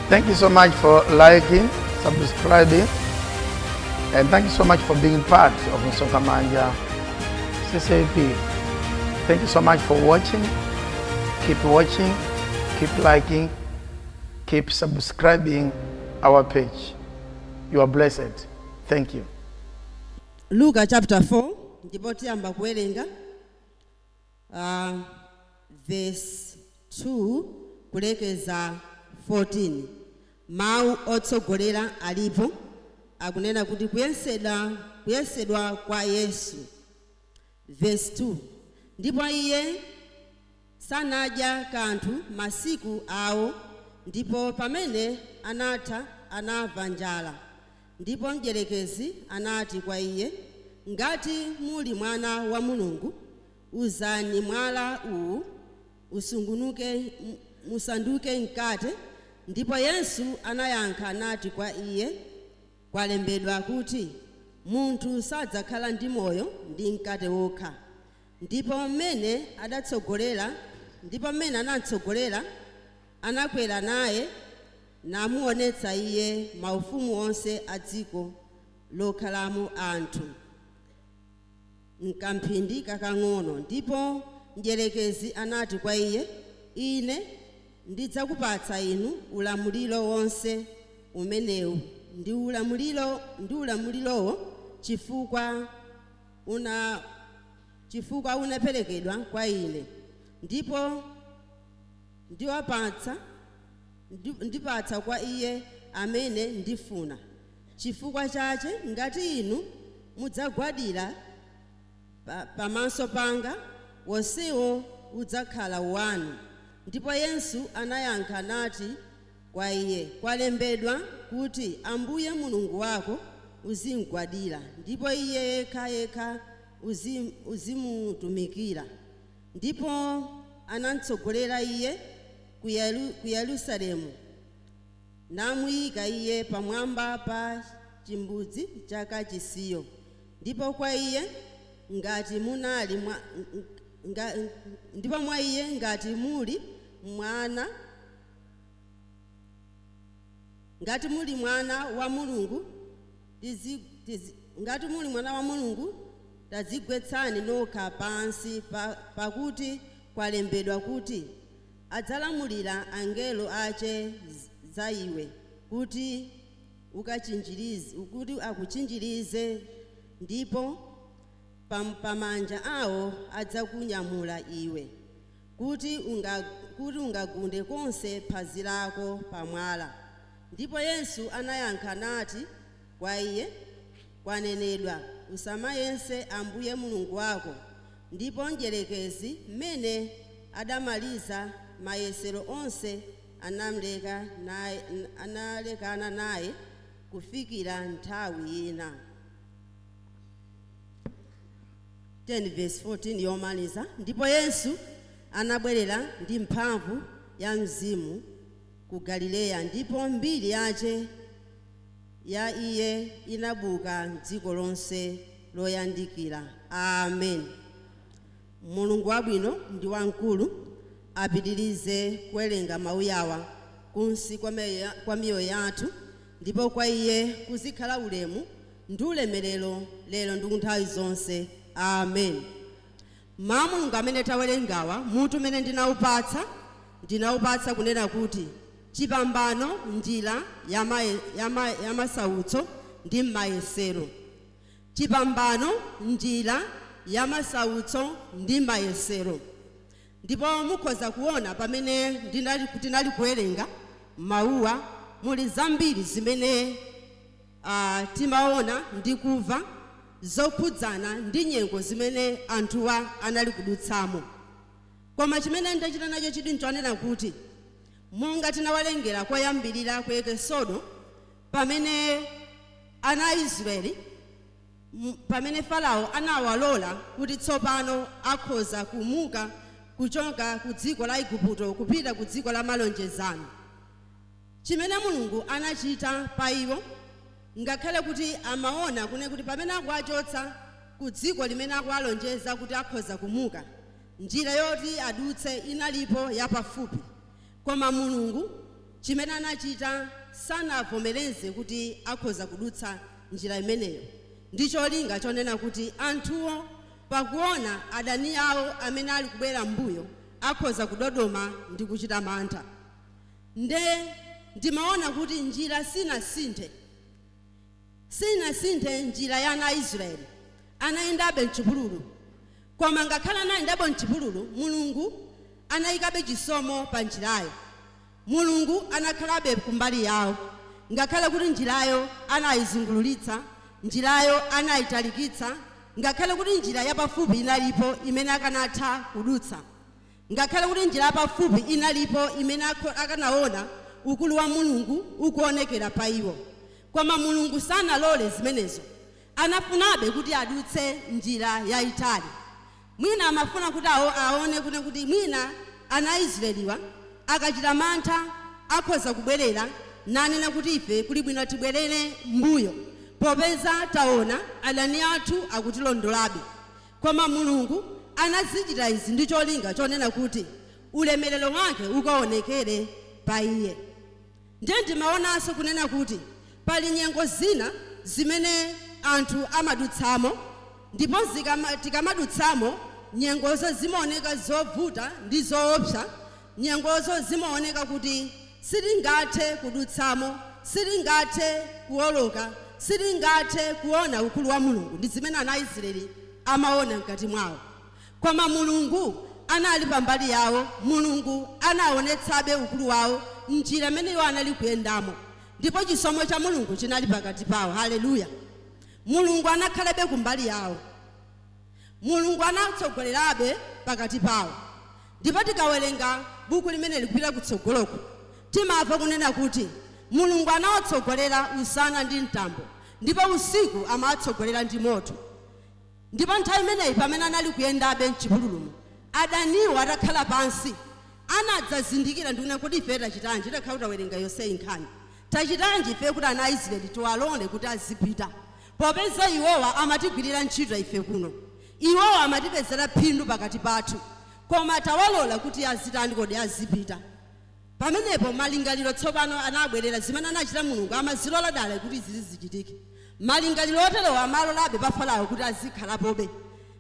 Thank you so much for liking, subscribing, and thank you so much for being part of Msokamanja CCAP. Thank you so much for watching. Keep watching, keep liking, keep subscribing our page. You are blessed. Thank you. Luke chapter 4, ndipo tiyamba kuwerenga verse 2 kulekeza 14. Mau otsogolera alipo akunena kuti kuyesedwa kwa Yesu. Verse 2. Ndipo iye sanadya kanthu masiku awo, ndipo pamene anatha anamva njala. Ndipo mdierekezi anati kwa iye, ngati muli mwana wa Mulungu, uzani mwala uwu musanduke mkate. Ndipo Yesu anayankha anati kwa iye, kwalembedwa kuti munthu sadzakhala ndi moyo ndi mkate wokha. Ndipo mmene anatsogolera anakwera naye namuonetsa iye maufumu onse a dziko lokhalamo anthu mkamphindi kakang'ono. Ndipo mdierekezi anati kwa iye, ine ndidzakupatsa inu ulamuliro wonse umenewu ndi ulamulirowo chifukwa unaperekedwa kwa ine, ndipo ndipatsa kwa iye amene ndifuna. Chifukwa chache ngati inu mudzagwadira pamaso panga, wonsewo udzakhala wanu. Ndipo Yesu anayankha nati kwa iye, kwalembedwa kuti Ambuye Mulungu wako uzimugwadira, ndipo iye yekha uzimutumikira. Ndipo anatsogolera iye ku Yerusalemu, namuyika iye pamwamba pa chimbudzi chakachisiyo. Ndipo kwa iye ngati munali ndipo mwa iye ngati muli mwana wa Mulungu, tadzigwetsani nokha pansi, pakuti kwalembedwa kuti adzalamulira angelo ache za iwe kuti akuchinjirize, ndipo pamanja awo adzakunyamula iwe, kuti ungagunde konse phazi lako pamwala. Ndipo Yesu anayankha nati kwa iye, kwanenedwa, usamayese Ambuye Mulungu wako. Ndipo mdierekezi mmene adamaliza mayesero onse analekana naye kufikira nthawi ina. 10 verse 14 yomaliza. Ndipo Yesu anabwerera ndi mphamvu ya Mzimu ku Galileya, ndipo mbiri yace ya iye inabuka dziko lonse loyandikira. Amen. Mulungu wabwino ndi wamkulu, apitirize kuwerenga mawu yawa kunsi kwa miyoyo yathu, ndipo kwa iye kuzikhala ulemu ndi ulemerero lero ndi nthawi zonse. Amen. Mawu Mulungu amene tawerengawa, mutu umene ndinawupatsa kunena kuti chipambano njira ya masautso ndi mayesero. Chipambano njira ya masautso ndi mayesero. Ndipo mukhoza kuona pamene ndinali kuwerenga mawuwa, muli zambiri zimene timaona ndi kumva zokhudzana ndi nyengo zimene anthuwa anali kudutsamo. Koma chimene ndachita nacho chidi nchonena kuti monga tinawalengera koyambirira ku Ekesodo, pamene ana Israeli, pamene Farao anawalola kuti tsopano akhoza kumuka kuchoka ku dziko la Igupto kupita ku dziko la malonjezano, chimene Mulungu anachita pa iwo, ngakhale kuti amaona kuti pamene akuwachotsa ku dziko limene akuwalonjeza kuti akhoza kumuka, njira yoti adutse inalipo yapafupi. Koma Mulungu chimene anachita sanavomereze kuti akhoza kudutsa njira imeneyo. Ndicho linga chonena kuti anthuwo pakuona adani awo amene ali kubwera mbuyo akhoza kudodoma ndi kuchita mantha. Ndimaona kuti njira sinasinthe njira ya ana Israeli. Anayendabe mchipululu. Koma ngakhala anayendabe mchipululu, Mulungu anayikabe chisomo pa njirayo. Mulungu anakhalabe kumbali yawo. Ngakhala kuti njirayo anayizungululitsa, njirayo anayitalikitsa, ngakhala kuti njira yapafupi inalipo imene akanatha kudutsa. Ngakhala kuti njira yapafupi inalipo imene akanaona ukulu wa Mulungu ukuonekera pa iwo. Koma Mulungu sanalole zimenezo. Anafunabe kuti adutse njira yayitali. Mwina amafuna kuti aone kuti mwina ana Israeliwa akachita mantha akhoza kubwerera nanena kuti ife kuli bwino tibwerere mbuyo popeza taona adani athu akutilondolabe. Koma Mulungu anazichita izi ndi cholinga chonena kuti ulemerero wake ukaonekere pa iye. Ndimaonanso kunena kuti pali nyengo zina zimene anthu amadutsamo, ndipo tikamadutsamo nyengozo zimaoneka zovuta ndi zoopsa. Nyengozo zimaoneka kuti sitingathe kudutsamo, sitingathe kuwoloka, sitingathe kuona ukulu wa Mulungu. Ndi zimene ana Israeli amaona mkati mwawo. Koma Mulungu anali pambali yawo. Mulungu anaonetsabe ukulu wawo njira imene iwo anali kuyendamo, ndipo chisomo cha Mulungu chinali pakati pawo. Haleluya. Mulungu anakhalabe kumbali yawo. Mulungu anatsogolerabe pakati pawo. Ndipo tikawerenga buku limene likupita kutsogoloko timamva kunena kuti Mulungu anawatsogolera usana ndi mtambo, ndipo usiku amawatsogolera ndi moto. Ndipo nthawi imeneyi pamene anali kuyendabe mchipululumo, adaniwo atakhala pansi anadzazindikira ndikunena kuti ife tachitanji. Tikakhala tawerenga yonse nkhani, tachitanji ife kuti ana Israeli tiwalole kuti azipita, popeza iwowa amatigwirira ntchito ife kuno, iwowa amatipezera phindu pakati pathu, koma tawalola kuti azitani kodi azipita. Pamenepo malingaliro tsopano anabwerera zimene anachita Mulungu amazilola dala kuti zizichitike. Malingaliro oterewa amalolabe pa Farao kuti azikhalapobe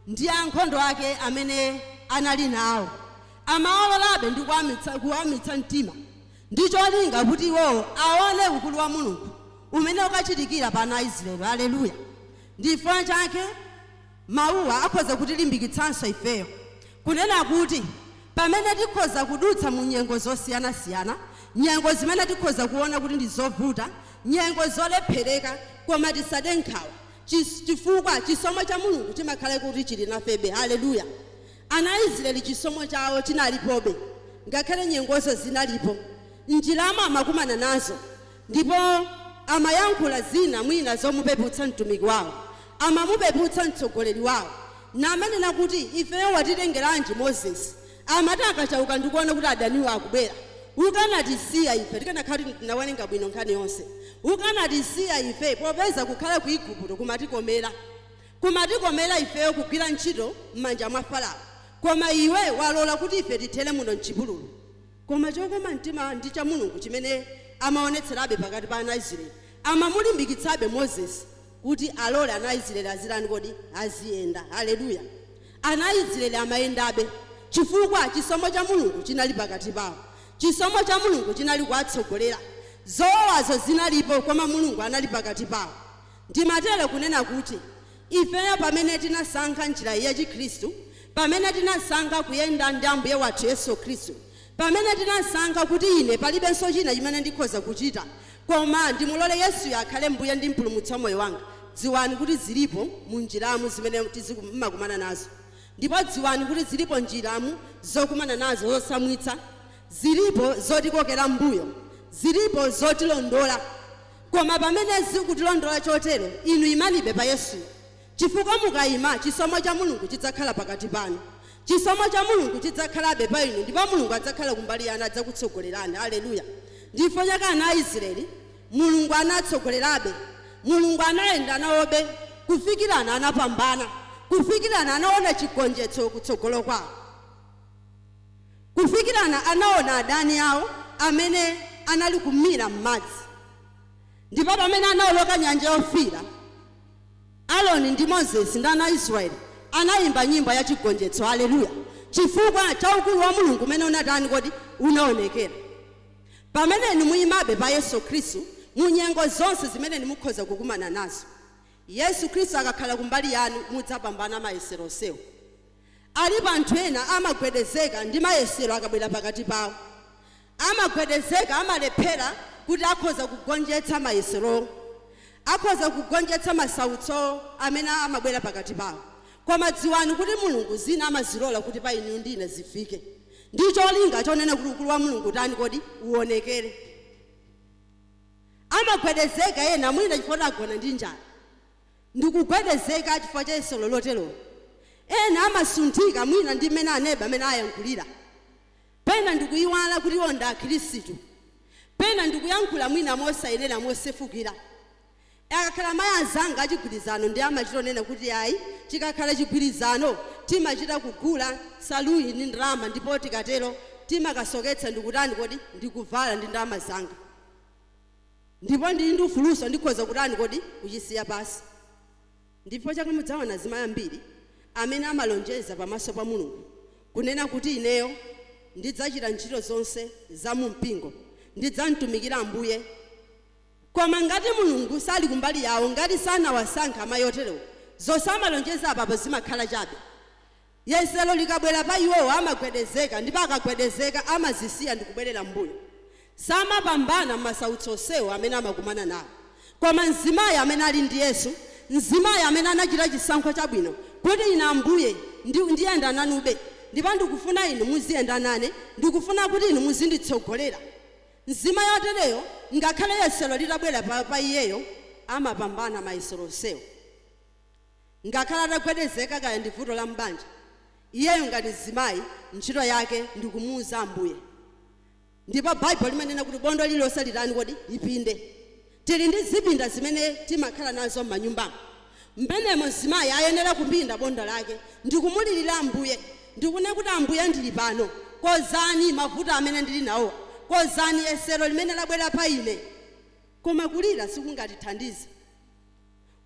ndi ankhondo ake amene anali nawo. Amawalolabe ndi kuwamitsa mtima ndi cholinga kuti iwowo aone ukulu wa Mulungu umene ukachitikira pa ana Israeli. Haleluya. Ndifuna chake mawuwa akhoza kutilimbikitsanso ifeyo kunena kuti pamene tikhoza kudutsa mu nyengo zosiyanasiyana, nyengo zimene tikhoza kuona kuti ndi zovuta, nyengo zolephereka, koma tisade nkhawa chifukwa chisomo cha Mulungu chimakhala kuti chili nafebe. Haleluya. Ana Israeli chisomo chawo chinalipobe ngakhale nyengozo zinalipo. Njirama amakumana nazo, ndipo amayankhula zina mwina zomupeputsa mtumiki wawo, amamupeputsa mtsogoleri wawo, namenena kuti ifeyo watitengeranji Moses. Amati akachauka ndikuona kuti adaniwo akubwera, ukanatisiya ife. Tikanakhala kuti tinawerenga bwino nkhani yonse, ukanatisiya ife popeza kukhala ku Igupto kumatikomera ifeyo kugwira ntchito m'manja mwa Farao. Koma iwe walola kuti ife tithere muno mchipululu. Koma chokoma mtima ndi cha Mulungu chimene amaonetserabe pakati pa ana Israeli, amamulimbikitsabe Moses kuti alole ana Israeli azirani kodi aziyenda. Haleluya. Ana Israeli amayendabe chifukwa chisomo cha Mulungu chinali pakati pawo. Chisomo cha Mulungu chinali kuwatsogolera. Zowazo zinalipo koma Mulungu anali pakati pawo. Ndimatero kunena kuti ifeyo pamene tinasankha njira ya Chikhristu, pamene tinasankha kuyenda ndi Ambuye wathu Yesu Khristu, pamene tinasankha kuti ine palibenso china chimene ndikhoza kuchita koma ndimulole Yesu akhale mbuye ndi mpulumutsi wa moyo wanga, dziwani kuti zilipo mu njiramu zimene tizikumana nazo. Ndipo dziwani kuti zilipo njiramu zokumana nazo zosamwitsa, zilipo zotikokera mbuyo, zilipo zotilondola. Koma pamene zikutilondola chotero, inu imanibe pa Yesu, chifukwa mukayima chisomo cha Mulungu chidzakhala pakati panu. Chisomo cha Mulungu chidzakhalabe pa inu, ndipo Mulungu adzakhala kumbali yanu, adzakutsogolerani. Haleluya. Ndifo chaka ana Israeli Mulungu anatsogolerabe, Mulungu anayenda nawobe kufikirana anapambana, kufikirana anaona chigonjetso kutsogolo kwawo, kufikirana anaona adani awo amene anali kumira m'madzi. Ndipo pamene anawoloka nyanja yofira, Aaroni ndi Moses ndi ana Israeli anayimba nyimbo ya chigonjetso. Haleluya. Chifukwa cha ukulu wa Mulungu umene unatani kodi unaonekera. Pamene muyimabe pa Yesu Khristu mu nyengo zonse zimene mukhoza kukumana nazo, Yesu Khristu akakhala kumbali yanu mudzapambana mayesero onsewo. Alipo anthu ena amagwedezeka ndi mayesero akabwera pakati pawo. Amagwedezeka, amalephera kuti akhoza kugonjetsa mayesero, akhoza kugonjetsa masautso amene amabwera pakati pawo. Koma dziwani kuti Mulungu zina amazilola kuti pa inu ndine zifike. Ndicho cholinga chonena kuti ukulu wa Mulungu tani kodi uonekere. Amagwedezeka yena mwina chifukwa agona ndi njala, ndikugwedezeka chifukwa cha yesero lotero. Ena amasunthika mwina ndi mmene aneba amene ayankhulira. Pena ndikuyiwala kuti iwo ndi akhristu, pena ndikuyankhula mwina mosayenera mosefukira. Akakhala mayi azanga achigwirizano ndi amachitonena kuti ayi chikakhala chigwirizano timachita kugula saluyi ndi ndalama, ndipo tikatero timakasoketsa ndikutani kodi ndikuvala ndi ndalama zanga, ndipo ndi ufuluso ndikhoza kutani kodi kuchisiya pasi. Ndipo chaka mudzaona azimayi ambiri amene amalonjeza pamaso pa Mulungu kunena kuti ineyo ndidzachita ntchito zonse za mu mpingo, ndidzamtumikira Ambuye. Koma ngati Mulungu sali kumbali yawo, ngati sanawasankha amayi oterewo, zonse amalonjeza apapo zimakhala chabe. Yesero likabwera pa iwowo amagwedezeka, ndipo akagwedezeka amazisiya ndikubwerera mbuyo. Samapambana masautso onsewo amene amakumana nawo. Koma mzimayi amene ali ndi Yesu, mzimayi amene anachita chisankho chabwino kuti ine Ambuye ndiyenda nanube, ndipo ndikufuna inu muziyenda nane, ndikufuna kuti inu muzinditsogolera. Mzimayi otereyo ngakhale yesero litabwera pa iyeyo amapambana mayesero onsewo. Ngakhala atagwedezeka kaya ndi vuto la mbanja, iyeyo ngati mzimayi ntchito yake ndikumuuza Ambuye. Ndipo Bible limanena kuti bondo lililonse litani kodi lipinde. Tili ndi zipinda zimene timakhala nazo m'manyumbamo. Mmenemo mzimayi ayenera kupinda bondo lake ndikumulirira Ambuye, ndikune kuti Ambuye ndili pano, kozani mavuto amene ndili nawo, kozani yesero limene labwera pa ine. Koma kulira sikungatithandize.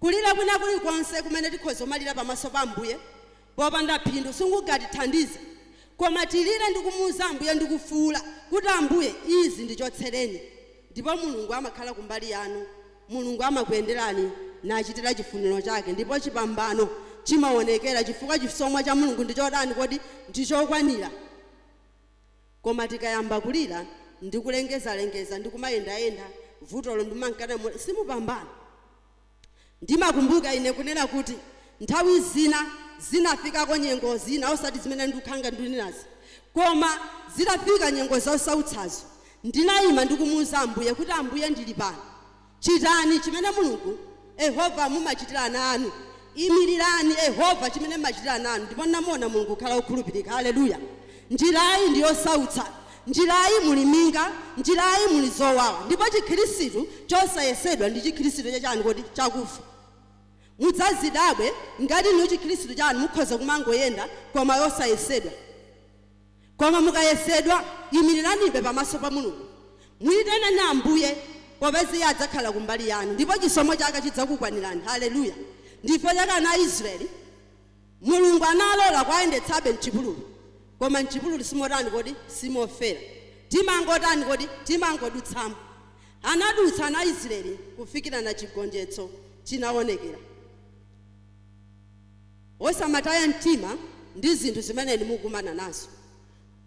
Kulira kwina kulikonse kumene tikhoza kumalira pamaso pa Ambuye popanda phindu sikungatithandize. Koma tilire ndikumuuza Ambuye ndikufuula kuti Ambuye izi ndichotsereni, ndipo Mulungu amakhala kumbali yanu. Mulungu amakuyenderani nachitira chifuniro chake, ndipo chipambano chimaonekera chifukwa chisomo cha Mulungu ndichodani kodi ndichokwanira. Koma tikayamba kulira ndikulengeza ndikumayenda vutolo ndimankana simupambana. Ndimakumbuka ine kunena kuti nthawi zinafika ko nyengo zina osati zimene ndikukhanga ndili nazo, koma zitafika nyengo zosautsazo ndinayima ndikumuuza Ambuye kuti Ambuye ndili pano, chitani chimene Mulungu Yehova mumachitira ana anu, imirirani Yehova chimene mumachitira ana anu. Ndipo ndinamuona Mulungu khala okhulupirika. Haleluya. Njirayi ndi yosautsa, njirayi muli minga, njirayi muli zowawa, ndipo chikhristu chosayesedwa ndi chikhristu chachani kodi chakufa. Mudzazidabwe ngati inu chikhristu chanu mukhoza kumangoyenda koma yosayesedwa. Koma mukayesedwa imiriranibe pamaso pa Mulungu, muyitane na Ambuye popeza iye adzakhala kumbali yanu, ndipo chisomo chake chidzakukwanirani. Haleluya. Ndipo chaka ana Israeli Mulungu analola kwayendetsabe mchipululu, koma mchipululu simotani kodi simofera, timangotani kodi timangodutsamo. Anadutsa ana Israeli kufikira na chigonjetso chinaonekera. Osamataya mtima ndi zinthu zimene mukumana nazo,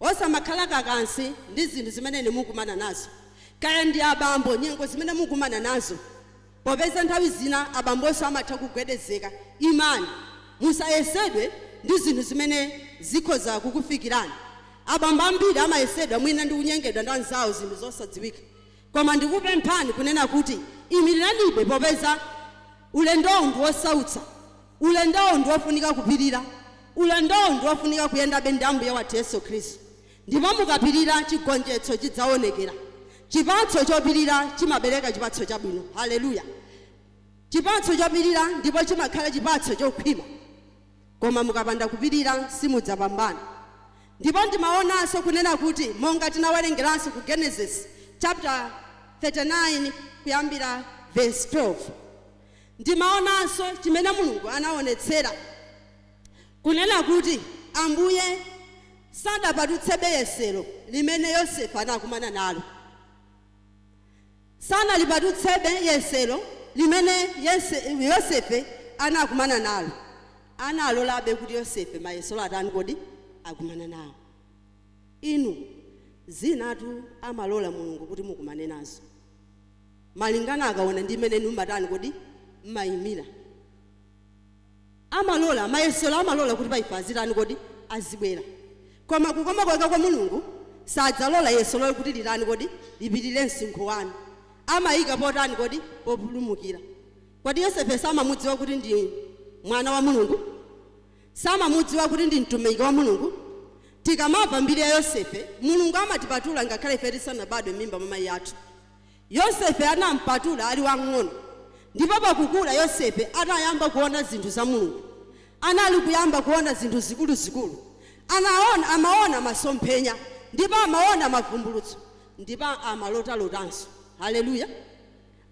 osamakhala kakansi ndi zinthu zimene mukumana nazo, kaya ndi abambo nyengo zimene mukumana nazo, popeza nthawi zina abambonso amatha kugwedezeka. Imani musayesedwe ndi zinthu zimene zikhoza kukufikirani. Abambo ambiri amayesedwa mwina ndi kunyengedwa ndi anzawo zinthu zosadziwika. Koma ndikupemphani kunena kuti imiriranibe, popeza ulendowo ndi wosautsa, ulendowo ndi wofunika kupirira, ulendowo ndi wofunika kuyendabe ndi Ambuye wathu Yesu Khristu. Ndipo mukapirira chigonjetso chidzaonekera. Chipatso chopirira chimabereka chipatso chabwino. Haleluya. Chipatso chopirira ndipo chimakhala chipatso chokhwima. Koma mukapanda kupirira simudzapambana. Ndipo ndimaonanso kunena kuti monga tinawerengeranso ku Genesis chapter 39 kuyambira verse 12. Ndimaonanso chimene Mulungu anaonetsera kunena kuti Ambuye sadapatutsebe yesero limene Yosefe anakumana nalo. Sana lipatutsebe yesero limene Yosefe anakumana nalo. Analolabe kuti Yosefe mayesero atani kodi akumana nawo. Inu zinatu amalola Mulungu kuti mukumane nazo. Malingana akaona ndimene numatani kodi mayimira. Amalola mayesero amalola kuti paifazirani kodi azibwera. Koma kukoma kwake kwa Mulungu sadzalola yesero kuti lirani kodi lipitirire msinkhu wanu. Amayika potani kodi populumukira. Kodi Yosefe samamudziwa kuti ndi mwana wa Mulungu? Samamudziwa kuti ndi mtumiki wa Mulungu? Tikamava mbiri ya Yosefe, Mulungu amatipatula ngakhale ife tisanabadwe m'mimba mwa amayi athu. Yosefe anampatula ali wang'ono. Ndipo pakukula Yosefe anayamba kuona zinthu za Mulungu. Anali kuyamba kuona zinthu zikulu. Amaona masomphenya, ndipo amaona mavumbulutso, ndipo amalota-lotanso. Haleluya.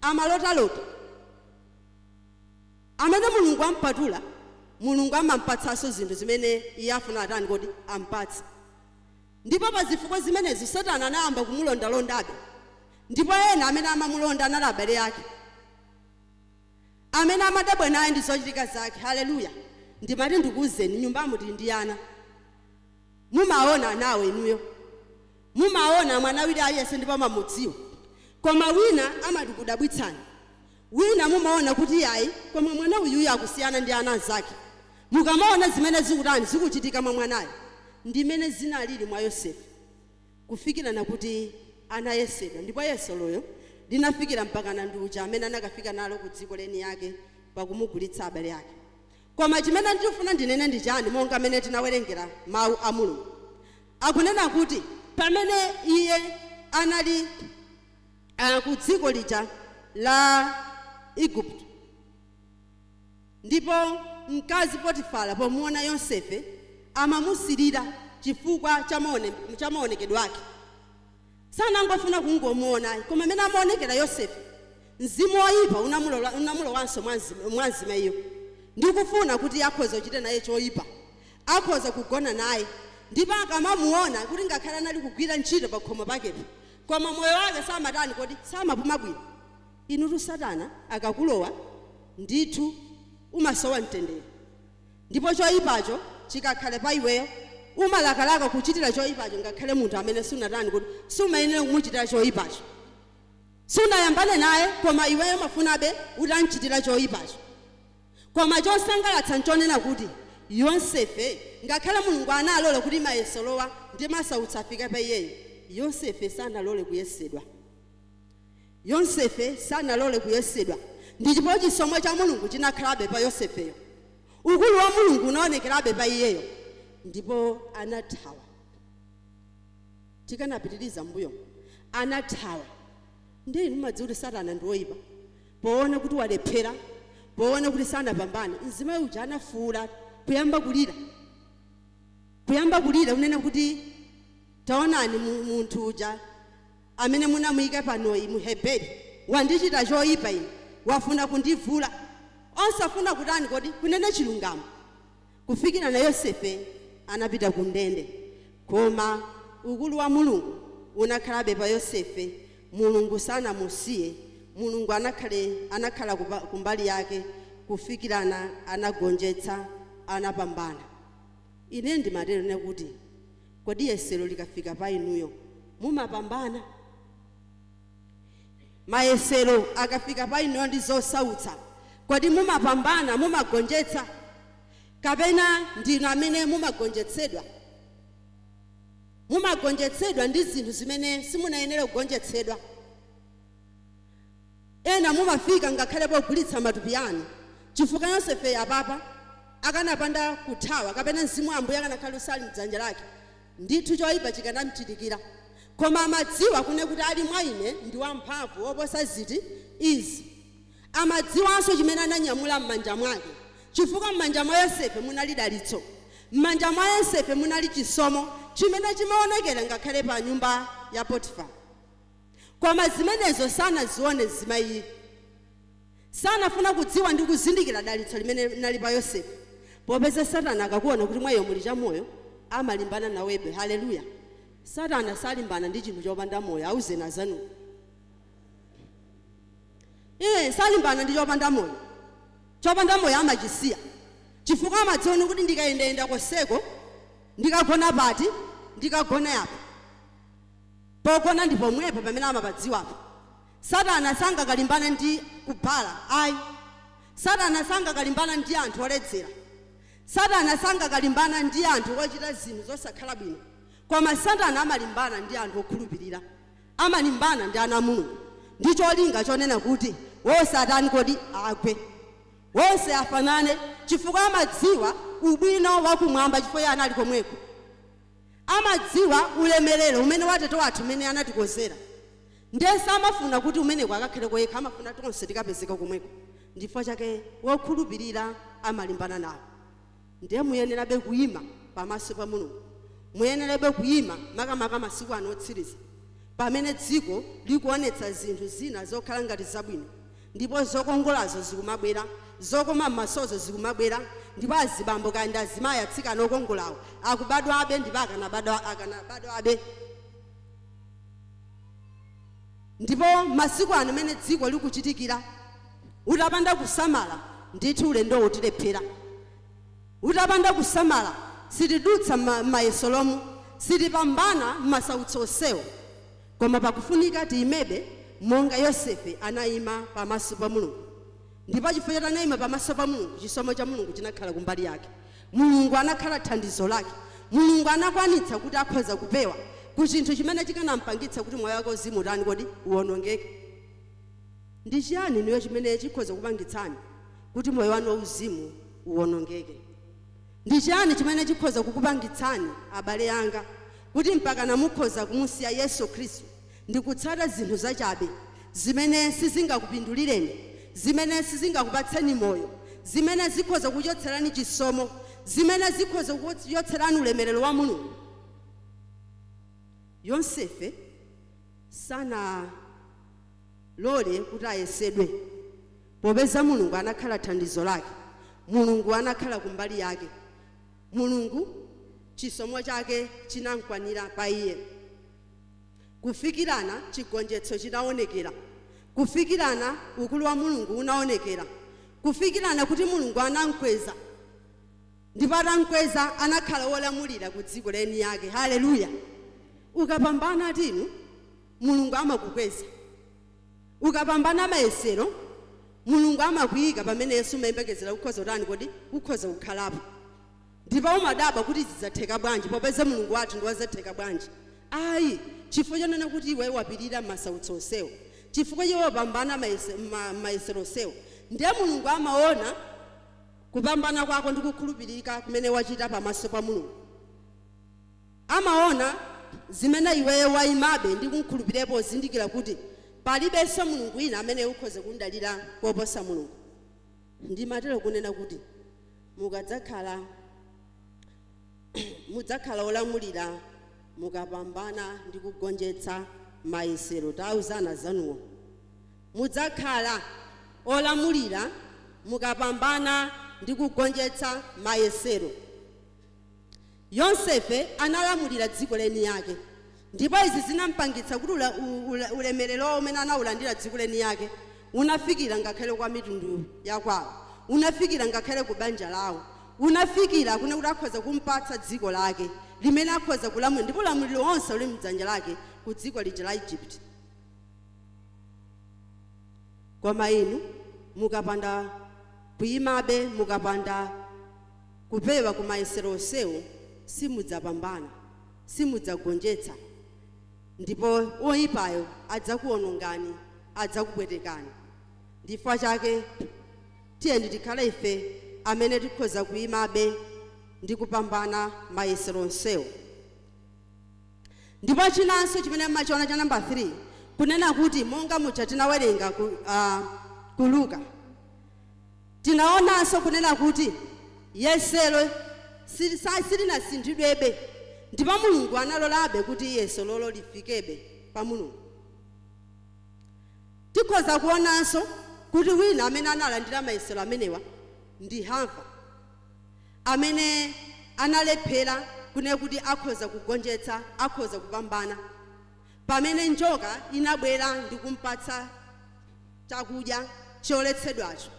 Amalota-lota. Amene Mulungu ampatula, Mulungu amampatsanso zinthu zimene iye afuna atani kodi ampatse. Ndipo pa zifukwa zimenezo Satana anayamba kumulondalondabe. Ndipo ena amene amamulonda anali abale ake, amene amadabwa naye ndi zochitika zake. Haleluya. Ndimati ndikuwuzeni nyumbamo tili ndi ana. Mumaona nawe inuyo. Mumaona mwana wina aliyense ndipo mamudziwa. Koma wina amadikudabwitsani. Wina mumaona kuti yayi koma mwana uyu akusiyana ndi ana zake. Mukamaona zimene zikutani zikuchitika mwa mwanayo. Ndimene zinalili mwa Yosefe. Kufikira nakuti anayesedwa. Ndipo yesoloyo linafikira mpaka na nduja amene anakafika nalo ku dziko leni yake pakumugulitsa abale yake. Koma chimene ndifuna ndinene ndi chani monga amene tinawerengera mawu a Mulungu. Akunena kuti pamene iye anali ku dziko lija la Igupto, ndipo mkazi Potifara pomuona Yosefe amamusirira chifukwa cha maonekedwe ake. Sanangofuna kungomuona, koma amene amaonekera Yosefe mzimu woyipa unamulowanso mwanzima iyo. Ndikufuna kuti akhoza kuchita naye choyipa, akhoza kugona naye, ndipo akamamuona kuti ngakhale anali kugwira ntchito pa khomo pakepo, koma moyo wake samatani kodi samapuma bwino. Inutu Satana akakulowa ndithu umasowa mtendere. Ndipo choyipacho chikakhale pa iweyo umalakalaka kuchitira choyipacho ngakhale munthu amene sunatani kodi sumayenera kumuchitira choyipacho. Sunayambane naye koma iweyo mafunabe utanchitira choyipacho. Koma chosangalatsa nchonena kuti Yosefe ngakhale Mulungu analola kuti mayesolowa ndi masautso afike pa iyeyo, Yosefe sanalole kuyesedwa. Yosefe sanalole kuyesedwa. Ndipo chisomo cha Mulungu chinakhalabe pa Yosefeyo. Ukulu wa Mulungu unaonekerabe pa iyeyo. Ndipo anathawa. Tikanapitiriza mbuyo. Anathawa. Ndiye mumadziwa kuti Satana ndi woyipa. Poona kuti walephera, poona kuti sanapambane, mzimayi uja anafuula kuyamba kulira unena kuti taonani munthu uja amene munamuyika panoyi mu Heberi wandichita choyipa ine, wafuna kundivula. Osafuna kutani kodi kunene chilungamo. Kufikira na Yosefe anapita ku ndende. Koma ukulu wa Mulungu unakhalabe pa Yosefe. Mulungu sanamusiye. Mulungu anakhala kumbali yake kufikirana anagonjetsa anapambana. Ine ndimatero nekuti kodi yesero likafika pa inuyo mumapambana. Mayesero akafika pa inuyo ndi zosautsa kodi mumapambana, mumagonjetsa, kapena ndinu amene mumagonjetsedwa. Mumagonjetsedwa ndi zinthu zimene simunayenera kugonjetsedwa. Ena mumafika ngakhale pogulitsa matupi anu. Chifukwa Yosefe apapa akanapanda kuthawa kapena mzimu wa Ambuye akanakhala usali m'dzanja lake, ndithu choyipa chikanamchitikira. Koma amadziwa kune kuti ali mwa ine ndi wamphamvu oposa ziti izi. Amadziwanso chimene ananyamula m'manja mwake. Chifukwa m'manja mwa Yosefe munali dalitso. M'manja mwa Yosefe munali chisomo chimene chimaonekera ngakhale pa nyumba ya Potifara. koma zimenezo sanazione zimayi. Sanafuna kudziwa ndi kuzindikira dalitso limene linali pa Yosefe. Popeza Satana akakuona kuti mwayo muli chamoyo amalimbana nawebe. Haleluya. Satana salimbana ndi chinthu chopanda moyo, auzena zanu. Salimbana ndi chopanda moyo. Chopanda moyo amachisiya. Chifukwa amadziona kuti ndikayendayenda koseko ndikagona pati ndikagona yapo. Pogona ndipo mwepo pamene amapadziwapo. Satana sangakalimbana ndi kubhala ayi. Satana sangakalimbana ndi anthu oledzera. Satana sangakalimbana ndi anthu ochita zinthu zosakhala bwino. Koma Satana amalimbana ndi anthu okhulupirira. Amalimbana ndi ana a Mulungu. Ndi cholinga chonena kuti wonse atani kodi agwe. Wonse afanane chifukwa amadziwa ubwino wakumwamba chifukwa iye anali komweko. Amadziwa ulemerero umene Atate wathu umene anatikonzera. Ndiye samafuna kuti umeneko akakhale koyekha, amafuna tonse tikapezeka komweko. Ndifukwa chake wokhulupirira amalimbana nawo. Ndiye muyenerabe kuyima pamaso pa Mulungu. Muyenerabe kuyima makamaka masiku ano otsiriza. Pamene dziko likuonetsa zinthu zina zokhala ngati zabwino. Ndipo zokongolazo zikumabwera, zokoma m'masozo zikumabwera, ndipo azibambo kandi azimayi atsikana okongolawo akubadwa abe ndipo akanabadwa abe. Ndipo masiku ano mene dziko likuchitikira utapanda kusamala ndithu ulendo utilephera. Utapanda kusamala sitidutsa m'mayesolomu, sitipambana m'masautso onsewo, koma pakufunika tiyimebe monga Yosefe anayima pamaso pa Mulungu. Ndipo chifukwa choti anayima pamaso pa Mulungu, chisomo cha Mulungu chinakhala kumbali yake. Mulungu anakhala thandizo lake. Mulungu anakwanitsa kuti akhoza kupewa ku chinthu chimene chikanampangitsa kuti moyo wake uzimu utani kodi uwonongeke. Ndi chiyani niyo chimene chikhoza kupangitsani kuti moyo wanu wauzimu uwonongeke? Ndi chiyani chimene chikhoza kukupangitsani abale yanga kuti mpaka namukhoza kumusiya Yesu Khristu ndi kutsata zinthu zachabe zimene sizingakupindulireni, zimene sizingakupatseni moyo, zimene zikhoza kuchotserani chisomo, zimene zikhoza kuchotserani ulemerero wa Mulungu? Yosefe sana lole kuti ayesedwe, popeza Mulungu anakhala thandizo lake. Mulungu anakhala kumbali yake. Mulungu chisomo chake chinamkwanira pa iye. Kufikirana chigonjetso chinaonekera. Kufikirana ukulu wa Mulungu unaonekera. Kufikirana kuti Mulungu anamkweza. Ndipo atamkweza anakhala wolamulira ku dziko leni yake. Haleluya. Ukapambana tinu Mulungu amakukweza. Ukapambana mayesero Mulungu amakuyika pamene Yesu mayembekezera kukhoza utani kodi ukhoza kukhalapo. Ndipo umadaba kuti zidzatheka bwanji popeza Mulungu wathu ndi wazatheka bwanji. Ayi, chifukwa chonena kuti iwe wapirira masautso onsewo, chifukwa iwe wapambana mayesero onsewo, ndiye Mulungu amaona kupambana kwako ndi kukhulupirika kumene wachita pamaso pa Mulungu. Amaona zimene iwe wayimabe ndi kumkhulupirepo zindikira kuti palibenso Mulungu ina amene ukhoza kundalira koposa Mulungu. Ndimatero kunena kuti mudzakhala olamulira mukapambana ndi kugonjetsa mayesero. Tauzana zanuwo. Mudzakhala olamulira mukapambana ndi kugonjetsa mayesero. Yosefe analamulira dziko leni yake, ndipo izi zinampangitsa kuti ulemerero umene anawulandira dziko leni yake unafikira ngakhale kwa mitundu yakwawo, unafikira ngakhale ku banja lawo, unafikira kuna kuti akhoza kumpatsa dziko lake limene akhoza kulamulira, ndipo ulamuliro wonse uli mdzanja lake ku dziko lija la Egypt. Koma inu mukapanda kuyimabe, mukapanda kupewa ku mayesero onsewo, simudzapambana, simudzagonjetsa, ndipo oyipayo adzakuonongani, adzakupwetekani. Ndifukwa chake tiyeni tikhale ife amene tikhoza kuyimabe ndi kupambana mayesero onsewo. Ndipo chinanso chimene machiona cha namba 3 kunena kuti monga muja tinawerenga ku Luka, tinaonanso kunena kuti yesero silinasinthidwebe, ndipo Mulungu analolabe kuti yeso lolo lifikebe pa Mulungu. tikhoza kuonanso kuti wina amene analandira mayesero amenewa ndi Hava amene analephera kunena kuti akhoza kugonjetsa, akhoza kupambana, pamene njoka inabwera ndi kumpatsa chakudya choletsedwacho,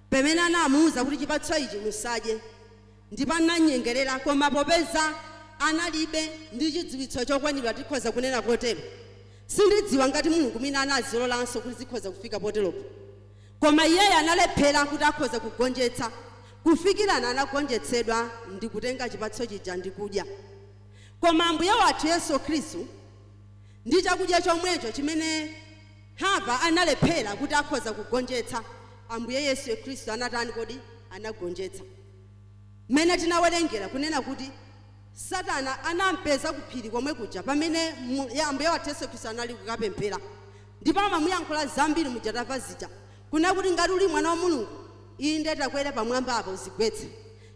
pamene anamuwuza kuti chipatso ichi musadye, ndipo ananyengerera, koma popeza analibe ndi chidziwitso chokwanira tikhoza kunena kotero. Sindidziwa ngati Mulungu mwina anazilolanso kuti zikhoza kufika poteropo, koma iyeyo analephera kuti akhoza kugonjetsa, kufikirana anagonjetsedwa ndi kutenga chipatso chija ndi kudya. Koma Ambuye wathu Yesu Khristu ndi chakudya chomwecho chimene Hava analephera kuti akhoza kugonjetsa, Ambuye Yesu Khristu anatani kodi? Anagonjetsa. Mene tinawerengera kunena kuti Satana anampeza kuphiri komwe kuja pamene Ambuye wathu Yesu Khristu anali kukapemphera, ndipo amamuyankhula zambiri mujatava zija kuna kuti ngati uli mwana wa Mulungu inde takwera pamwamba apa uzigwetse,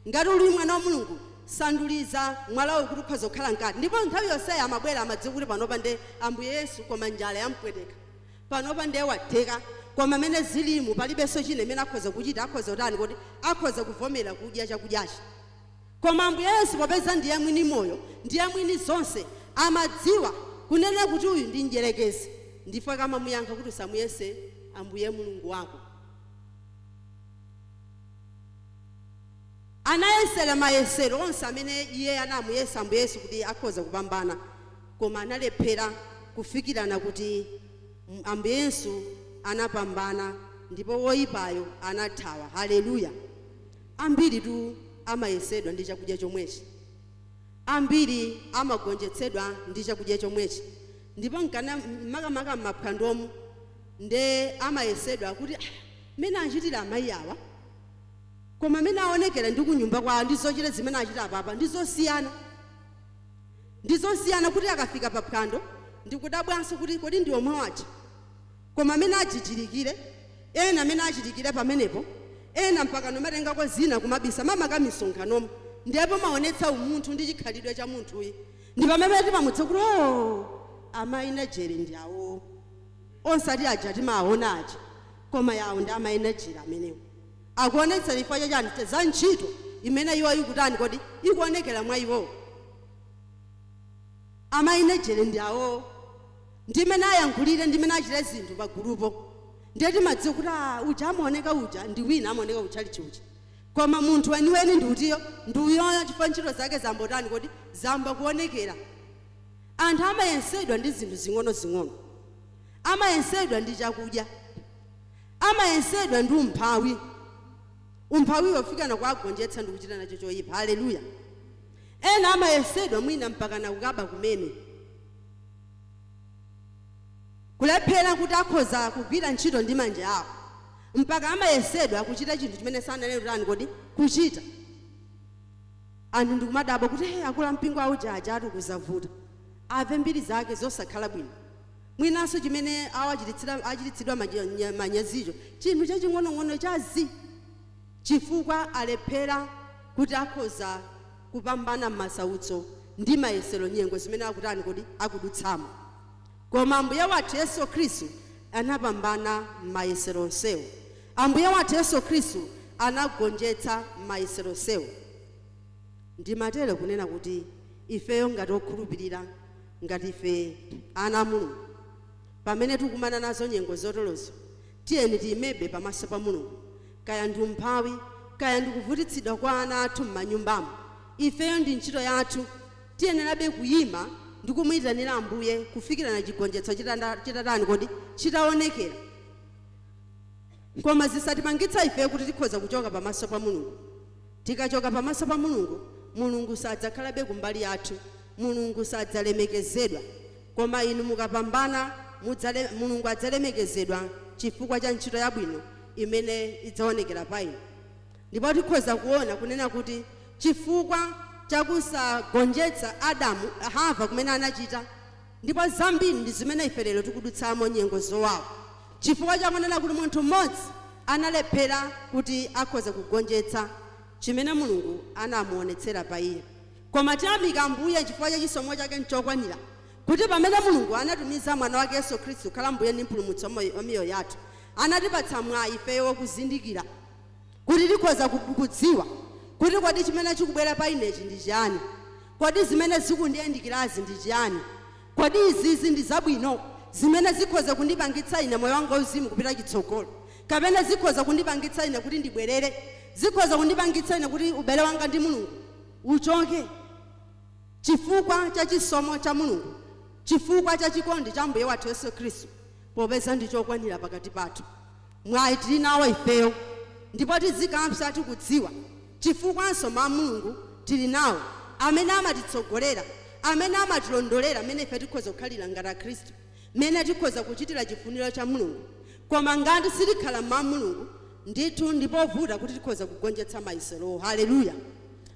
ngati uli mwana wa Mulungu sanduliza mwalawo kuti ukhoza kukhala nkati. Ndipo nthawi yonseyo amabwera amadziwa kuti panopa nde Ambuye Yesu koma njala yampweteka, panopa nde watheka, koma amene zilimu palibenso china imene akhoza kuchita, akhoza kutani kuti akhoza kuvomera kudya chakudyachi. Koma Ambuye Yesu popeza ndiye mwini moyo, ndiye mwini zonse, amadziwa kunena kuti uyu ndi mdierekezi, ndipo amamuyankha kuti usamuyese Ambuye Mulungu wako. Anayesera mayesero onse amene iye anamuyesa Ambuye Yesu kuti akhoza kupambana, koma analephera kufikirana kuti Ambuye Yesu anapambana ndipo woyipayo anathawa. Haleluya. Ambiri tu amayesedwa ndi chakudya chomwechi, ambiri amagonjetsedwa ndi chakudya chomwechi, ndipo nkana makamaka m'maphwandomu nde amayesedwa kuti mene achitira amayi awa, koma mene aonekera ndi kunyumba kwa ndizochita zimene achita apapa ndizosiyana kuti akafika paphwando ndikudabwanso kuti kodi ndi omwe wacha. Koma amene achichirikire, ena amene achitikire pamenepo, ena mpaka nomatengako zina kumabisa mamaka misonkhanomo, ndipo maonetsa umunthu ndi chikhalidwe cha munthuyi, ndi pamene timamutse kuti amayi Najeri ndi awo onsati aja timaona aja, koma yawo ndi amayi Najeri amenewo akuonetsa chifukwa chachani za ntchito imene iwo ikutani kodi ikuonekera mwa iwo. Amayi Najeri ndi awo ndimene ayankhulire, ndimene achite zinthu pa gulupo, ndiye timadziwa kuti uja amaoneka uja ndi wina amaoneka uchalichi uja, koma munthu weniweni ndi utiyo ndi uyoyo chifukwa ntchito zake zambotani kodi zamba kuonekera. Anthu amayesedwa ndi zinthu zing'ono-zing'ono, amayesedwa ndi chakudya, amayesedwa ndi umphawi wofika na kuagonjetsa ndi kuchita nacho choyipa. Haleluya. Ena amayesedwa mwina mpaka na kukaba kumene, kulephera kuti akhoza kugwira ntchito ndi manja awo, mpaka amayesedwa kuchita chinthu chimene sananenetani kodi kuchita. Anthu ndikumadabwa kuti akula mpingo auja aja atikuzavuta, ave mbiri zake zosakhala bwino. Mwinanso chimene achititsidwa manyazicho chinthu chaching'ono-ng'ono chazi, chifukwa alephera kuti akhoza kupambana m'masautso ndi mayesero nyengo zimene akutani kodi akudutsamo. Koma Ambuye wathu Yesu Khristu anapambana mayesero onsewo. Ambuye wathu Yesu Khristu anagonjetsa mayesero onsewo. Ndimatero kunena kuti ifeyo ngati okhulupirira, ngati ife ana a Mulungu, pamene tikumana nazo nyengo zotolozo, tiyeni tiyimebe pamaso pa Mulungu, kaya ndi umphawi, kaya ndi kuvutitsidwa kwa ana athu m'manyumbamo. Ifeyo ndi ntchito yathu, tiyenerabe kuyima ndi kumuyitanira Ambuye kufikira na chigonjetso chitatani kodi chitaonekera. Koma zisatipangitsa ifeyo kuti tikhoza kuchoka pamaso pa Mulungu. Tikachoka pamaso pa Mulungu, Mulungu sadzakhalabe kumbali yathu, Mulungu sadzalemekezedwa. Koma inu mukapambana, Mulungu adzalemekezedwa chifukwa cha ntchito yabwino imene idzaonekera pa inu. Ndipo tikhoza kuona kunena kuti chifukwa chakusagonjetsa Hava kumene anachita, ndipo zambiri ndi zimene ife lero tikudutsamo nyengo zowawa, chifukwa chakunena kuti munthu mmodzi analephera kuti akhoza kugonjetsa chimene Mulungu anamuonetsera pa iye. Koma tiyamika Ambuye chifukwa cha chisomo chake nchokwanira, kuti pamene mulungu anatumiza mwana wake Yesu Khristu kukhala mbuye ndi mpulumutsi wa miyoyo yathu anatipatsa mwayi ifeyo kuzindikira kuti tikhoza kudziwa kuti kodi chimene chikubwera pa inechi ndi chiyani, kodi zimene zikundiyandikirazi ndi chiyani, kodi izizi ndi zabwino zimene zikhoza kundipangitsa ine moyo wanga uzimu kupita chitsogolo, kapena zikhoza kundipangitsa ine kuti ndibwerere, zikhoza kundipangitsa ine kuti ubale wanga ndi mulungu uchoke. Chifukwa cha chisomo cha mulungu, chifukwa cha chikondi cha mbuye wathu Yesu Khristu, popeza ndi chokwanira pakati pathu, mwayi tili nawo ifeyo, ndipo tizikampsa tikudziwa chifukwanso mwa mulungu tili nawo amene amatitsogolera, amene amatilondolera amene ife tikhoza kukhalira ngati Akhristu, mene tikhoza kuchitira chifuniro cha mulungu. Koma ngati sitikhala mwa mulungu ndithu ndipovuta kuti tikhoza kugonjetsa mayesero. Haleluya.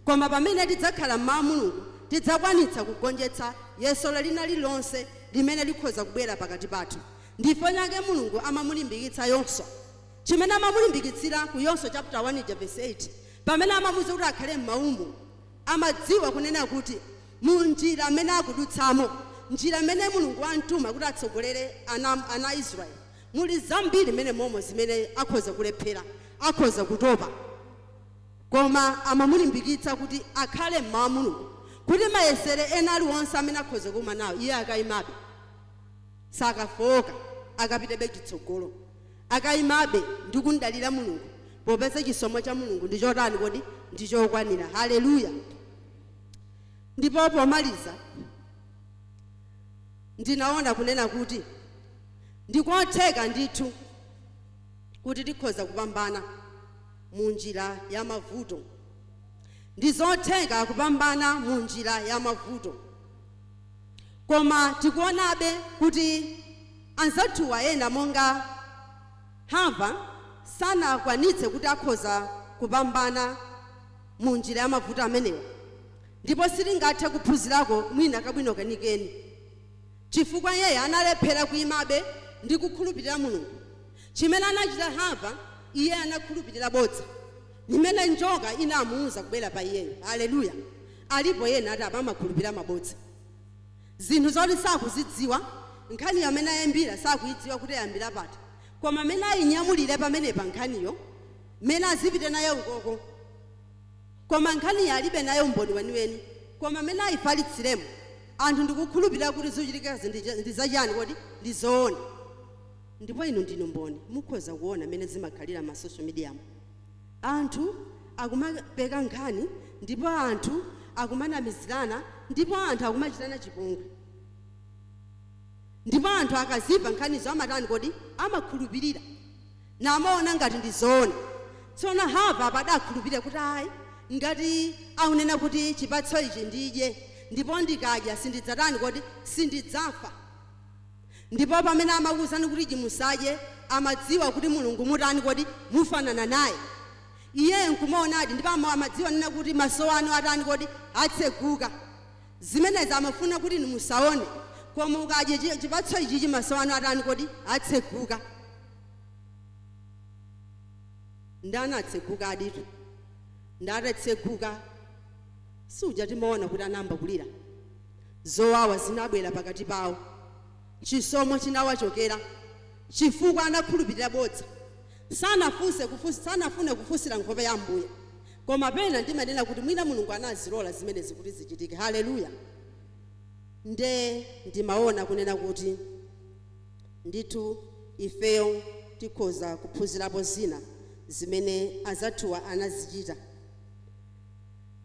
Koma pamene tidzakhala mwa mulungu tidzakwanitsa kugonjetsa yesero lina lilonse limene likhoza kubwera pakati pathu. Ndipo nyake mulungu amamulimbikitsa Yoswa, chimene amamulimbikitsira ku Yoswa chapter 1 verse 8, pamene amamuwuza kuti akhale m'maumu, amadziwa kunena kuti mu njira amene akudutsamo, njira amene mulungu wamtuma kuti atsogolere ana Israeli, muli zambiri mene momo zimene akhoza kulephera, akhoza kutopa. Koma amamulimbikitsa kuti akhale mwa mulungu, kuti mayesere ena aliwonse amene akhoza kuma nawo iye akayimabe, sakafoka, akapitebe chitsogolo, akayimabe ndi kundalira mulungu, popeza chisomo cha mulungu ndi chotani kodi ndi chokwanira. Haleluya. Ndipo pomaliza ndinaona kunena kuti ndikotheka ndithu kuti tikhoza kupambana mu njira ya mavuto, ndizotheka kupambana mu njira ya mavuto. Koma tikuonabe kuti anzathuwa ena monga Hava sanakwanitse kuti akhoza kupambana mu njira ya mavuto amenewa, ndipo sitingathe kuphunzirako mwina kabwino kanikeni, chifukwa yeye analephera kuyimabe ndi kukhulupirira mulungu. Chimene anachita Hava, iye anakhulupirira bodza limene njoka inamuwuza kubwera pa iyeyo. Haleluya. Alipo yena ati amakhulupirira mabodza, zinthu zoti sakuzidziwa, nkhani amene ayambira sakuyidziwa kuti ayambira pati, koma amene ayinyamulire pamenepa nkhaniyo, mene azipite nayo ukoko, koma nkhaniyo alibe nayo umboni weniweni, koma amene ayifalitsiremo anthu ndikukhulupirira kuti zochitikazi ndi zachiyani kodi ndi zoona. Ndipo inu ndinu mboni, mukhoza kuona mene zimakhalira ma social media, anthu akumapeka nkhani, ndipo anthu akumanamizirana, ndipo anthu akumachitana chipongwe, ndipo anthu akazimva nkhanizo amatani kodi amakhulupirira na amaona ngati ndi zoona. Tsono Hava apadakhulupirira kuti ayi, ngati aunena kuti chipatso ichi ndidye ndipo ndikadya sindidzatani kodi sindidzafa. Ndipo pamene amakuwuzani kuti musadye, amadziwa kuti mulungu mutani kodi mufanana naye. Iye nkumaonadi, ndipo amadziwa nena kuti maso anu atani kodi atseguka. Zimenezi amafuna kuti musaone, koma ukadye chipatso ichi maso anu atani kodi atseguka. Ndani atseguka aditu? Ndatatseguka suja timaona kuti anamba kulira, zowawa zinabwera pakati pawo, chisomo chinawachokera chifukwa anakhulupirira bodza. Sanafune kufunsira nkhope ya mbuye, koma pena ndimanena kuti mwina mulungu anazilola zimenezi kuti zichitike. Haleluya. Ndimaona kunena kuti ndithu ifeyo tikhoza kuphunzirapo zina zimene azathuwa anazichita.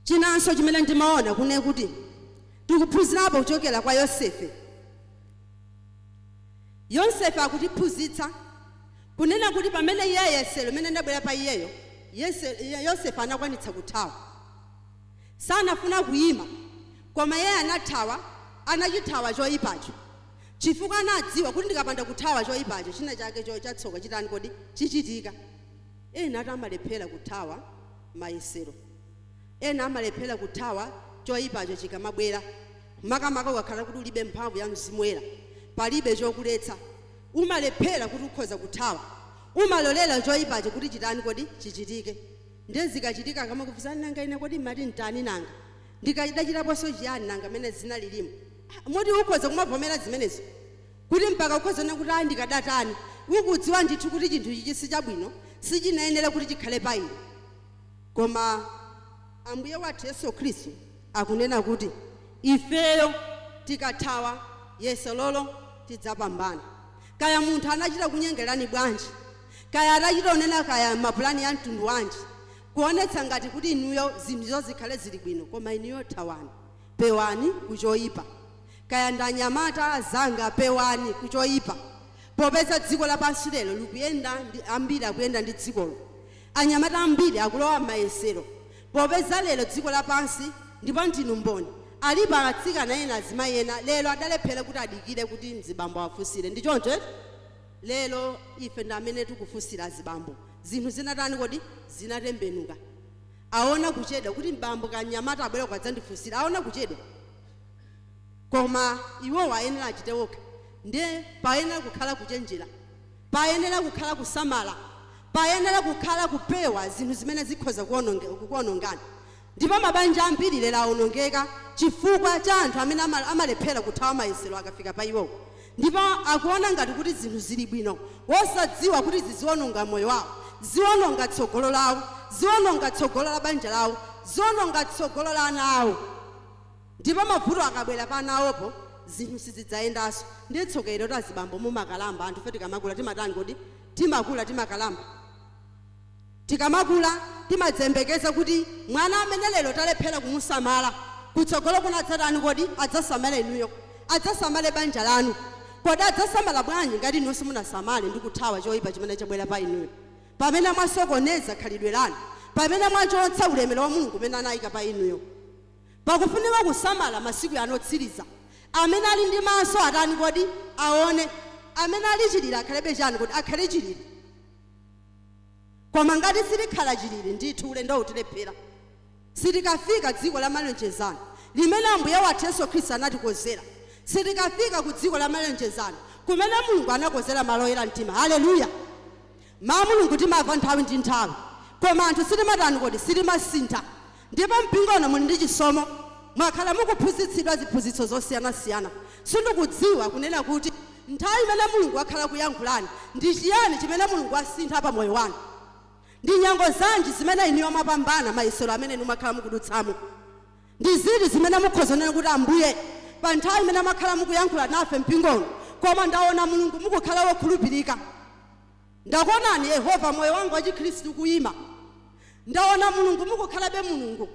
Chinanso chimene ndimaona kunena kuti tikuphunzirapo kuchokera kwa Yosefe. Yosefe akutiphunzitsa kunena kuti pamene iye yesero mene ndabwera pa iyeyo, Yosefe anakwanitsa kuthawa. Sanafuna kuyima, koma iye anathawa, anachithawa choyipacho, chifukwa anadziwa kuti ndikapanda kuthawa choyipacho china chake chatsoka chitani kodi chichitika. Ena ati amalephera kuthawa mayesero, ena amalephera kuthawa choyipacho chikamabwera, makamaka ukakhala kuti ulibe mphamvu ya mzimu woyera, palibe chokuletsa, umalephera kuti ukhoza kuthawa, umalolera choyipacho kuti chitani kodi chichitike. Ndezikachitika kama kufuzani nanga ine kodi mati ntani nanga ndikachitaponso chiyani nanga mene zina lilimo. moti ukhoza kumavomera zimenezo kuti mpaka ukhoza nakuti andikadatani ukudziwa ndithu kuti chinthu ichi sichabwino sichinayenera kuti chikhale pa ine. Koma Ambuye wathu Yesu Khristu akunena kuti ifeyo tikathawa Yesu lolo tidzapambana. Kaya munthu anachita kunyengerani bwanji, kaya anachita onena kaya mapulani ya mtundu wanji, kuonetsa ngati kuti inuyo zinthu zikhale zili bwino, koma inuyo thawani, pewani kuchoyipa. Kaya ndanyamata zanga pewani kuchoyipa. Popeza dziko lapansi lero likuyenda ambiri akuyenda ndi dzikolo. Anyamata ambiri akulowa m'mayesero. Popeza lero dziko lapansi ndipo ndinu mboni. Alipo atsikana ena azimayi ena lero adalephera kuti adikire kuti mzibambo afusire. Ndi choncho lero ife ndamene tikufusira azibambo. Zinthu zinatani kodi zinatembenuka. Aona kuchedwa kuti mbambo kanyamata abwera kwadzandifusira. Aona kuchedwa. Koma iwo wayenera achite wokha. Ndiye payenera kukhala kuchenjera. Payenera kukhala kusamala. Payenera kukhala kupewa zinthu zimene zikhoza kuonongana. Ndipo mabanja ambiri lero aonongeka chifukwa cha anthu amene amalephera kuthawa mayesero akafika pa iwo. Ndipo akuona ngati kuti zinthu zili bwino wosadziwa kuti ziziononga moyo wawo, ziononga tsogolo lawo, ziononga tsogolo la banja lawo, ziononga tsogolo la ana awo. Ndipo mavuto akabwera pa ana awopo zinthu sizidzayendanso. Ndi tsogolo ta azibambo mumakalamba anthu fe tikamakula timatani kodi timakula timakalamba. Tikamakula timadzembekeza kuti mwana amene lero talephera kumusamala kutsogolo kunadzatani kodi adzasamale inuyo, adzasamale banja lanu. Kodi adzasamala bwanji ngati inunso munasamale ndi kuthawa choyipa chimene chabwera pa inuyo, pamene mwasokoneza khalidwe lanu, pamene mwachotsa ulemerero wa Mulungu umene anayika pa inuyo. Pakufunika kusamala masiku anotsiriza. Amene ali ndi maso atani kodi aone, amene ali chilili akhalebe chani kodi akhale chilili. Koma ngati silikhala chilili ndithu ulendo utilephera. Sitikafika dziko la malonjezano limene Ambuye wathu Yesu Khristu anatikozera. Sitikafika ku dziko la malonjezano kumene Mulungu anakozera malo oyera mtima. Haleluya. Ma Mulungu timamva nthawi ndi nthawi. Koma anthu sitimatani kodi sitimasintha. Ndipo mpingono muli ndi chisomo mwakhala mukuphunzitsidwa ziphunzitso zosiyanasiyana. Sindikudziwa kunena kuti nthawi imene Mulungu akhala kuyankhulani ndi chiyani chimene Mulungu asintha pa moyo wanu. Ndi nyango zanji zimene inu mwapambana mayesero amene inu mwakhala mukudutsamo. Ndi ziti zimene mukhoza nena kuti Ambuye pa nthawi imene mwakhala mukuyankhula nafe mpingono koma ndaona Mulungu mukukhala wokhulupirika. Ndakuonani Yehova moyo wangu wa Chikhristu kuyima. Ndaona Mulungu mukukhalabe Mulungu.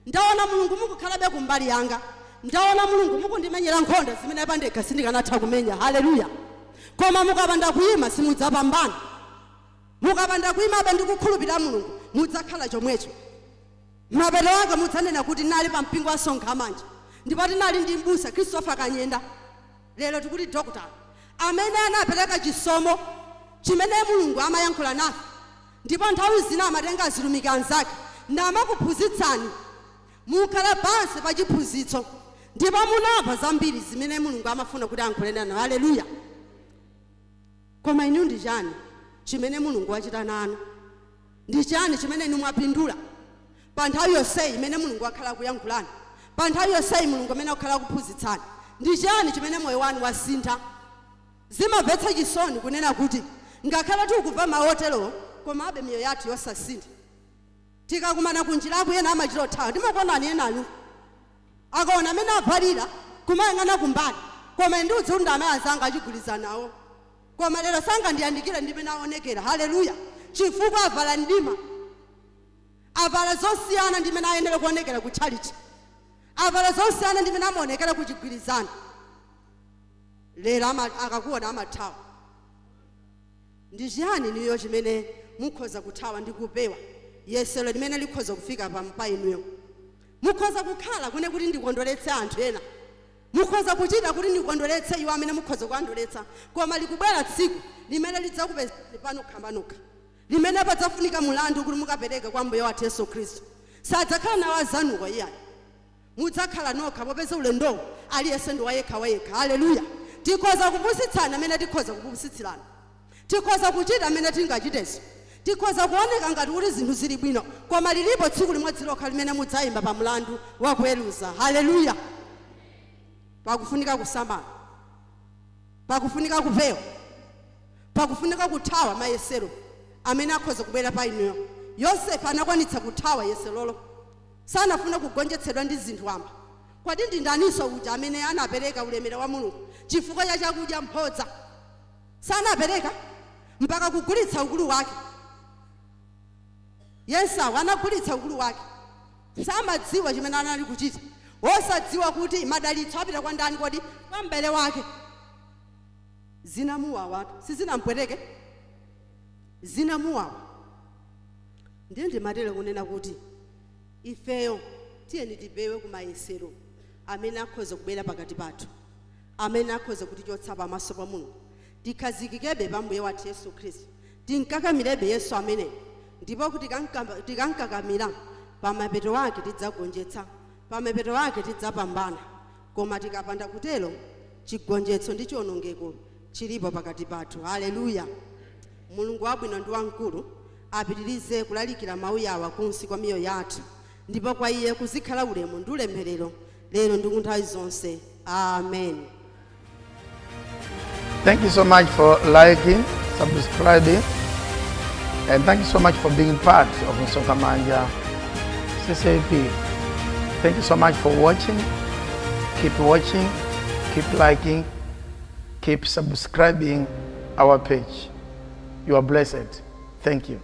Ndaona Mulungu mukukhalabe kumbali yanga. Ndaona Mulungu mukundimenyera nkhondo zimene pandekha sindikanatha kumenya. Haleluya. Koma mukapanda kuyima simudzapambana. Mukapanda kuyima abe ndikukhulupirira Mulungu mudzakhala chomwecho. Mapeto anga mudzanena kuti nali pa mpingo wa sonkha manja. Ndipo tinali ndi mbusa Christopher Kanyenda. Lero tikuti doctor amene anapereka chisomo chimene Mulungu amayankhula nafe. Ndipo nthawi zina amatenga azilumika anzake namakuphunzitsani mukhala pansi pa chiphunzitso ndipo munamva zambiri zimene Mulungu amafuna kuti ayankhule nanu. Haleluya. Koma inu ndi chani chimene Mulungu wachita nanu? Ndi chani chimene inu mwapindula pa nthawi yonseyi imene Mulungu akhala kuyankhulani, pa nthawi yonseyi Mulungu amene akhala kuphunzitsani? Ndi chani chimene moyo wanu wasintha? Zimamvetsa chisoni kunena kuti ngakhale tikubva mawu oterowo koma abe miyoyo yathu yosasintha. Tikakumana kunjirako ena amachita othawa. Ndimakuonani enanu akaona amene avalira kumayang'ana kumbali koma ndiudze kuti ndamayi anzanga achigwirizana nawo. Koma lero sangandiyandikire ndimene aonekera. Haleluya. Chifukwa avala mdima, avala zosiyana ndimene ayenera kuonekera ku chalichi, avala zosiyana ndimene amaonekera ku chigwirizano. Lero akakuona amathawa. Ndi chiyani niyo chimene mukhoza kuthawa ndi kupewa yesero limene likhoza kufika pa inuyo? Mukhoza kukhala kune kuti ndikondoletse anthu ena, mukhoza kuchita kuti ndikondoletse iwo amene mukhoza kuandoletsa, koma likubwera tsiku limene lidzakupezani pano khambanokha, limene padzafunika mulandu kuti mukapereke kwa Ambuye wathu Yesu Khristu. Sadzakhala nawo azanuko iyayi, mudzakhala nokha popeza ulendowo aliyense ndi wayekha wayekha. Haleluya. Tikhoza kupusitsana amene tikhoza kupusitsirana, tikhoza kuchita amene tingachiteso, tikhoza kuoneka ngati kuti zinthu zili bwino, koma lilipo tsiku limodzi lokha limene mudzayimba pa mlandu wa kuweruza. Haleluya. pakufunika kusamala, pakufunika kupewa, pakufunika kuthawa mayesero amene akhoza kubwera pa inuyo. Yosefe anakwanitsa kuthawa yeserolo, sanafuna kugonjetsedwa ndi zinthu amba. Kwati ndi ndaninso uja amene anapereka ulemerero wa Mulungu chifukwa cha chakudya mphodza? Sanapereka mpaka kugulitsa ukulu wake. Esau anagulitsa ukulu wake, samadziwa chimene anali kuchita, osadziwa kuti madalitso apita kwa ndani, kodi kwa mbere wake. Zinamuwawa, sizinampweteke, zinamuwawa. Ndiye ndimatero kunena kuti ifeyo tiyeni tipewe kumayesero amene akhoza kubwera pakati pathu, amene akhoza kutichotsa pamaso pa Mulungu. Tikhazikikebe pa Mbuye wathu Yesu Khristu, tinkakamirebe Yesu amene, ndipo kuti tikankakamira pamapeto wake tidzagonjetsa, pamapeto wake tidzapambana. Koma tikapanda kutero, chigonjetso ndi chiwonongeko chilipo pakati pathu. Haleluya. Mulungu wabwino ndi wamkulu apitirize kulalikira mawu awa kunsi kwa miyoyo yathu, ndipo kwa iye kuzikhala ulemu ndi ulemerero lero ndi kunthawi zonse. Amen. Thank you so much for liking, subscribing, and thank you so much for being part of Nsonga Manja CCP. Thank you so much for watching. Keep watching, keep liking, keep subscribing our page. You are blessed. Thank you.